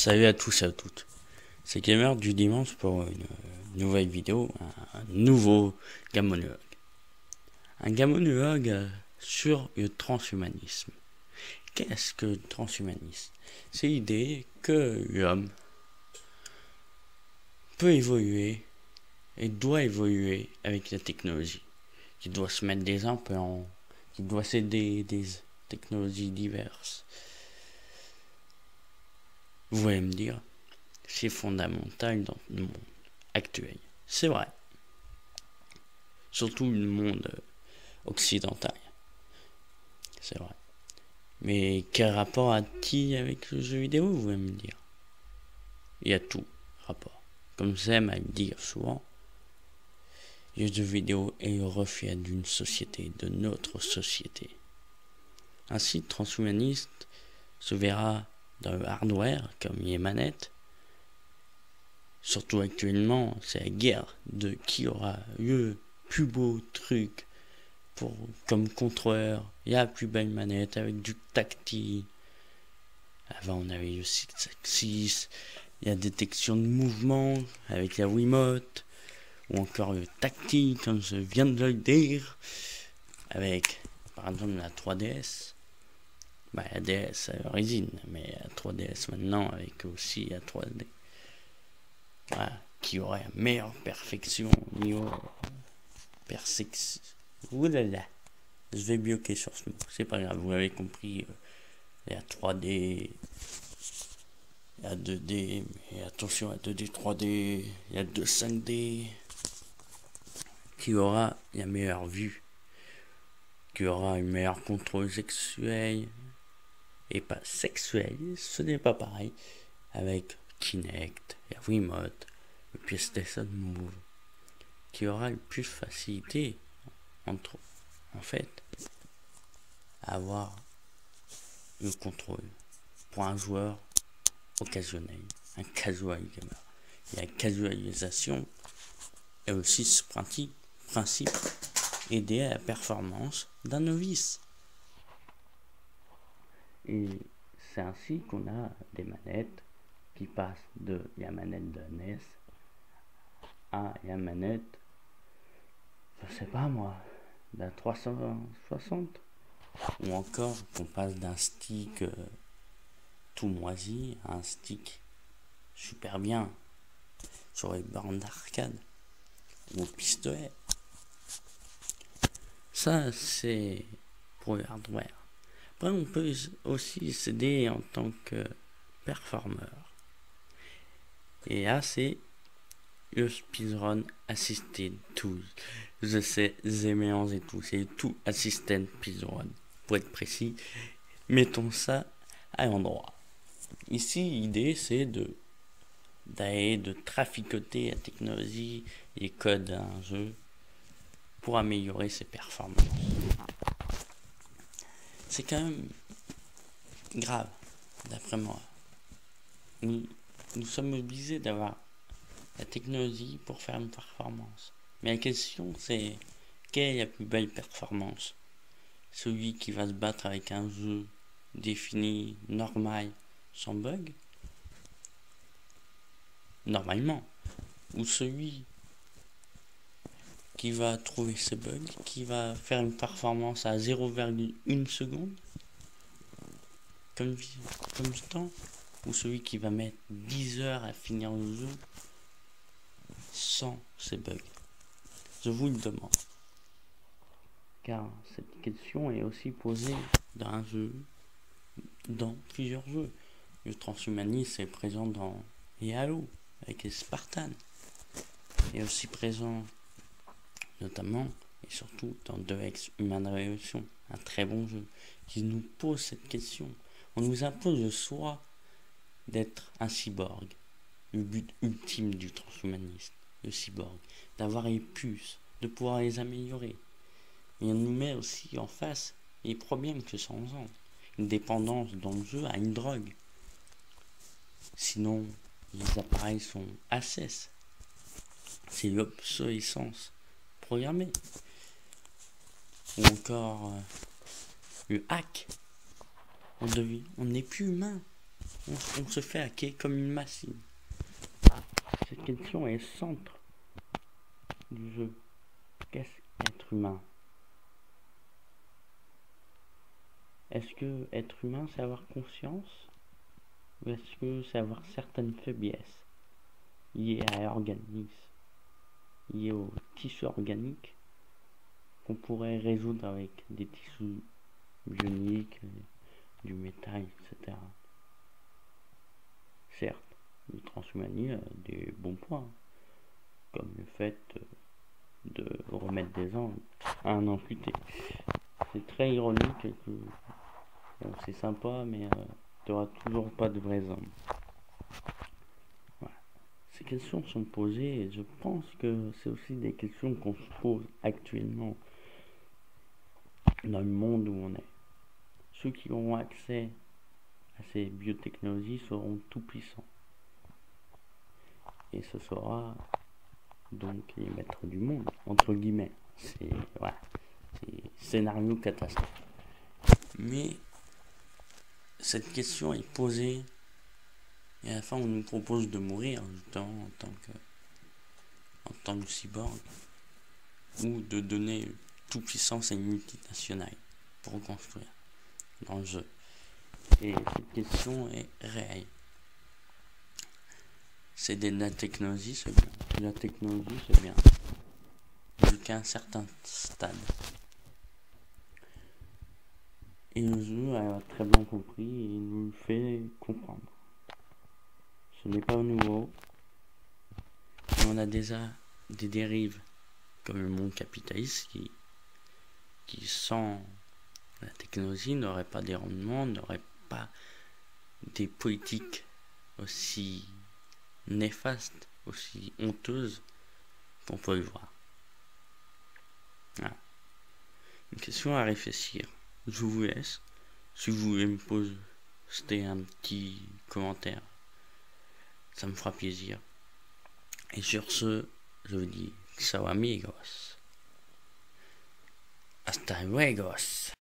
Salut à tous et à toutes, c'est Gamer du dimanche pour une nouvelle vidéo, un nouveau gamonologue. Un gamonologue sur le transhumanisme. Qu'est-ce que le transhumanisme? C'est l'idée que l'homme peut évoluer et doit évoluer avec la technologie, qu'il doit se mettre des implants, qu'il doit s'aider des technologies diverses. Vous allez me dire, c'est fondamental dans le monde actuel. C'est vrai. Surtout le monde occidental. C'est vrai. Mais quel rapport a-t-il avec le jeu vidéo, vous allez me dire? Il y a tout rapport. Comme j'aime à le dire souvent, le jeu vidéo est le reflet d'une société, de notre société. Ainsi, le transhumaniste se verra dans le hardware, comme les manettes. Surtout actuellement, c'est la guerre de qui aura le plus beau truc comme contrôleur, la plus belle manette avec du tactile. Avant on avait le 6-axis, la détection de mouvement avec la Wiimote, ou encore le tactile comme je viens de le dire, avec par exemple la 3DS. La DS à l'origine, mais la 3DS maintenant avec aussi la 3D. Voilà, qui aurait la meilleure perfection au niveau perception. Oulala, je vais bloquer sur ce mot, c'est pas grave, vous avez compris. Il y a 3D, il y a 2D, mais attention à 2D, 3D, il y a 2 5D. Qui aura la meilleure vue, qui aura une meilleure contrôle sexuel, et pas sexuel, ce n'est pas pareil, avec Kinect, la Wiimote, le PlayStation Move, qui aura le plus facilité en fait à avoir le contrôle pour un joueur occasionnel, un casual gamer. Et la casualisation est aussi ce principe aider à la performance d'un novice. Et c'est ainsi qu'on a des manettes qui passent de la manette de NES à la manette, je sais pas moi, de la 360, ou encore qu'on passe d'un stick tout moisi à un stick super bien sur les bornes d'arcade ou au pistolet. Ça c'est pour le hardware. Après on peut aussi s'aider en tant que performeur. Et là c'est le speedrun assisted tools. Je sais, j'ai mélangé tout. C'est tout assistant speedrun. Pour être précis, mettons ça à l'endroit. Ici, l'idée c'est d'aller de traficoter la technologie et les codes d'un jeu pour améliorer ses performances. C'est quand même grave, d'après moi. Nous sommes obligés d'avoir la technologie pour faire une performance. Mais la question c'est, quelle est la plus belle performance? Celui qui va se battre avec un jeu défini, normal, sans bug, normalement, ou celui qui va trouver ses bugs, qui va faire une performance à 0,1 seconde, comme temps, ou celui qui va mettre 10 heures à finir le jeu sans ces bugs. Je vous le demande, car cette question est aussi posée dans plusieurs jeux. Le transhumanisme est présent dans les Halo avec les Spartans, et aussi présent notamment et surtout dans 2X Human Revolution, un très bon jeu qui nous pose cette question. On nous impose le choix d'être un cyborg, le but ultime du transhumanisme, le cyborg, d'avoir les puces, de pouvoir les améliorer. Et on nous met aussi en face les problèmes que ça engendre. Une dépendance dans le jeu à une drogue. Sinon, les appareils sont ACES. C'est l'obsolescence programmée. Ou encore le hack. On n'est plus humain. on se fait hacker comme une machine. Cette question est le centre du jeu. Qu'est-ce qu'être humain? Est-ce que être humain, c'est avoir conscience? Ou est-ce que c'est avoir certaines faiblesses liées à l'organisme, liées au tissu organique qu'on pourrait résoudre avec des tissus bioniques, du métal, etc. Certes, le transhumanisme a des bons points, comme le fait de remettre des angles à un amputé. C'est très ironique et que bon, c'est sympa, mais t'auras toujours pas de vrais hommes. Voilà. Ces questions sont posées et je pense que c'est aussi des questions qu'on se pose actuellement dans le monde où on est. Ceux qui auront accès à ces biotechnologies seront tout puissants. Et ce sera donc les maîtres du monde, entre guillemets. C'est voilà, c'est scénario catastrophe. Mais cette question est posée et à la fin on nous propose de mourir justement en tant que cyborg ou de donner toute puissance à une multinationale pour reconstruire dans le jeu. Et cette question est réelle. C'est de la technologie, c'est bien. La technologie, c'est bien. Jusqu'à un certain stade. Et le jeu a très bien compris et nous le fait comprendre. Ce n'est pas nouveau. Et on a déjà des dérives comme le monde capitaliste qui sans la technologie n'aurait pas des rendements, n'aurait pas des politiques aussi néfastes, aussi honteuses qu'on peut le voir. Voilà. Une question à réfléchir. Je vous laisse. Si vous voulez me poster un petit commentaire, ça me fera plaisir. Et sur ce, je vous dis ciao amigos. Hasta luego.